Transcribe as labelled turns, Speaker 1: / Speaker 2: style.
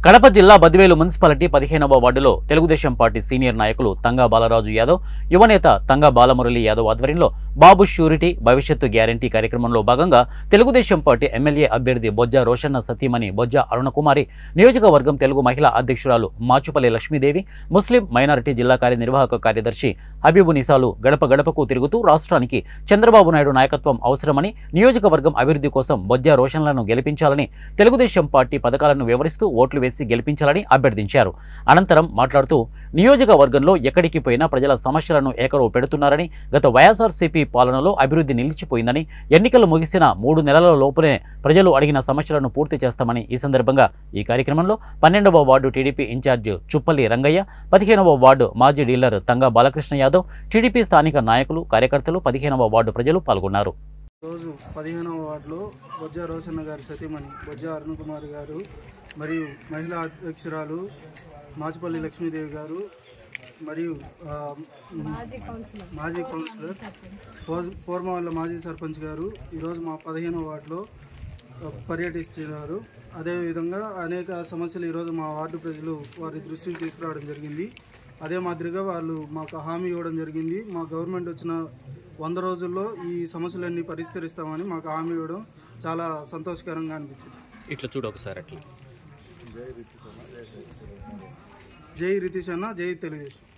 Speaker 1: కడప జిల్లా బద్వేలు మున్సిపాలిటీ 15వ వార్డులో తెలుగుదేశం పార్టీ సీనియర్ నాయకులు తంగా బాలరాజు యాదవ్, యువనేత తంగా బాలమురళి యాదవ్ ఆధ్వర్యంలో బాబు ష్యూరిటీ భవిష్యత్తు గ్యారంటీ కార్యక్రమంలో భాగంగా తెలుగుదేశం పార్టీ ఎమ్మెల్యే అభ్యర్థి బొజ్జ రోషన్న సతీమణి బొజ్జ అరుణకుమారి, నియోజకవర్గం తెలుగు మహిళా అధ్యక్షురాలు మాచుపల్లి లక్ష్మీదేవి, ముస్లిం మైనారిటీ జిల్లా కార్యనిర్వాహక కార్యదర్శి హబీబు నిసాలు గడప గడపకు తిరుగుతూ రాష్ట్రానికి చంద్రబాబు నాయుడు నాయకత్వం అవసరమని, నియోజకవర్గం అభివృద్ధి కోసం బొజ్జ రోషన్లను గెలిపించాలని, తెలుగుదేశం పార్టీ పథకాలను వివరిస్తూ ఓట్లు వేసి గెలిపించాలని అభ్యర్థించారు. అనంతరం మాట్లాడుతూ నియోజకవర్గంలో ఎక్కడికి పోయినా ప్రజల సమస్యలను ఏకరవు పెడుతున్నారని, గత వైఎస్ఆర్సీపీ పాలనలో అభివృద్ధి నిలిచిపోయిందని, ఎన్నికలు ముగిసిన 3 నెలల లోపునే ప్రజలు అడిగిన సమస్యలను పూర్తి చేస్తామని ఈ సందర్భంగా ఈ కార్యక్రమంలో 12వ వార్డు టీడీపీ ఇన్ఛార్జ్ చుప్పల్లి రంగయ్య, 15వ వార్డు మాజీ డీలర్ తంగా బాలకృష్ణ యాదవ్, టీడీపీ స్థానిక నాయకులు, కార్యకర్తలు, 15వ వార్డు ప్రజలు పాల్గొన్నారు.
Speaker 2: రోజు 15వ వార్డులో బొజ్జ రోషన్న గారి సతీమణి బొజ్జ అరుణకుమారి గారు మరియు మహిళా అధ్యక్షురాలు మాచుపల్లి లక్ష్మీదేవి గారు మరియు మాజీ కౌన్సిలర్ పూర్మవల్ల మాజీ సర్పంచ్ గారు ఈరోజు మా 15వ వార్డులో పర్యటిస్తున్నారు. అదేవిధంగా అనేక సమస్యలు ఈరోజు మా వార్డు ప్రజలు వారి దృష్టికి తీసుకురావడం జరిగింది. అదే మాదిరిగా వాళ్ళు మాకు హామీ ఇవ్వడం జరిగింది. మా గవర్నమెంట్ వచ్చిన 100 రోజుల్లో ఈ సమస్యలన్నీ పరిష్కరిస్తామని మాకు హామీ ఇవ్వడం చాలా సంతోషకరంగా అనిపించింది.
Speaker 1: ఇట్లా చూడు ఒకసారి అట్లా.
Speaker 2: జై రితీష్ అన్న, జై తెలుగుదేశం.